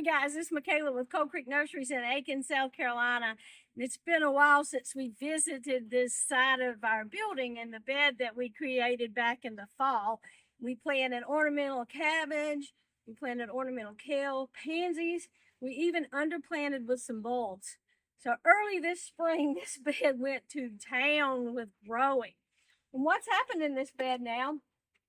guys, this is Michaela with Cold Creek Nurseries in Aiken, South Carolina. And it's been a while since we visited this side of our building and the bed that we created back in the fall. We planted ornamental cabbage, we planted ornamental kale, pansies, we even underplanted with some bulbs. So early this spring, this bed went to town with growing. And what's happened in this bed now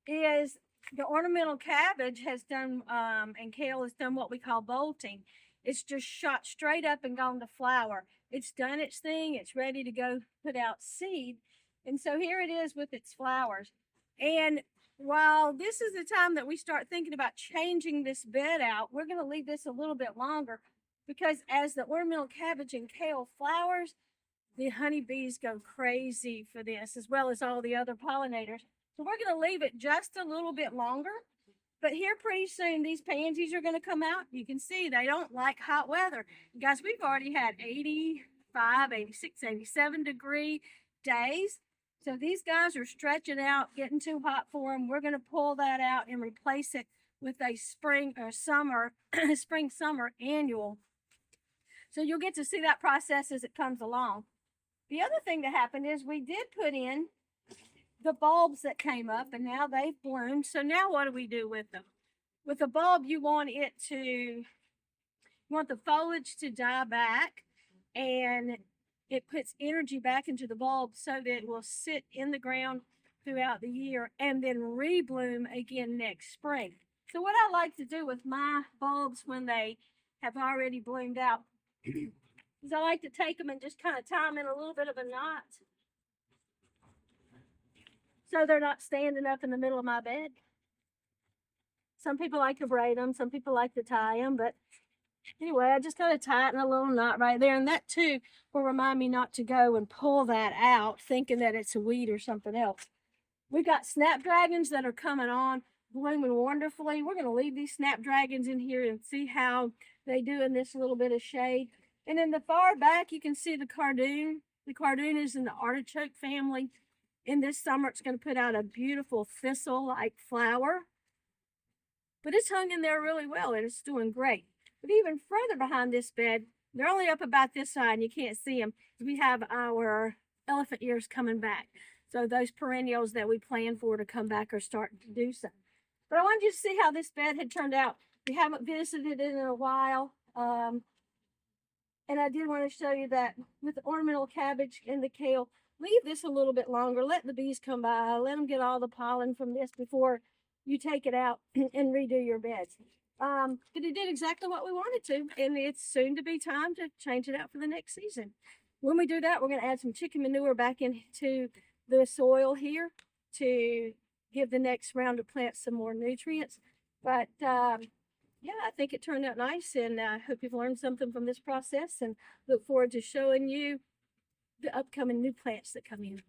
is the ornamental cabbage has done, and kale has done what we call bolting. It's just shot straight up and gone to flower. It's done its thing. It's ready to go put out seed. And so here it is with its flowers. And while this is the time that we start thinking about changing this bed out, we're going to leave this a little bit longer because as the ornamental cabbage and kale flowers, the honeybees go crazy for this, as well as all the other pollinators. So we're going to leave it just a little bit longer. But here pretty soon, these pansies are going to come out. You can see they don't like hot weather. Guys, we've already had 85, 86, 87 degree days. So these guys are stretching out, getting too hot for them. We're going to pull that out and replace it with a spring or summer, spring-summer annual. So you'll get to see that process as it comes along. The other thing that happened is we did put in the bulbs that came up, and now they've bloomed. So now what do we do with them? With a bulb, you want the foliage to die back, and it puts energy back into the bulb so that it will sit in the ground throughout the year and then rebloom again next spring. So what I like to do with my bulbs when they have already bloomed out is I like to take them and just kind of tie them in a little bit of a knot, so they're not standing up in the middle of my bed. Some people like to braid them, some people like to tie them, but anyway, I just kind of tighten a little knot right there, and that too will remind me not to go and pull that out thinking that it's a weed or something else. We've got snapdragons that are coming on, blooming wonderfully. We're going to leave these snapdragons in here and see how they do in this little bit of shade. And in the far back, you can see the cardoon. The cardoon is in the artichoke family. In this summer, it's going to put out a beautiful thistle-like flower. But it's hung in there really well, and it's doing great. But even further behind this bed, they're only up about this side, and you can't see them. We have our elephant ears coming back. So those perennials that we planned for to come back are starting to do so. But I wanted you to see how this bed had turned out. We haven't visited it in a while. And I did want to show you that with the ornamental cabbage and the kale, leave this a little bit longer. Let the bees come by. Let them get all the pollen from this before you take it out and redo your beds. But it did exactly what we wanted to, and it's soon to be time to change it out for the next season. When we do that, we're going to add some chicken manure back into the soil here to give the next round of plants some more nutrients. But yeah, I think it turned out nice, and I hope you've learned something from this process, and look forward to showing you the upcoming new plants that come in.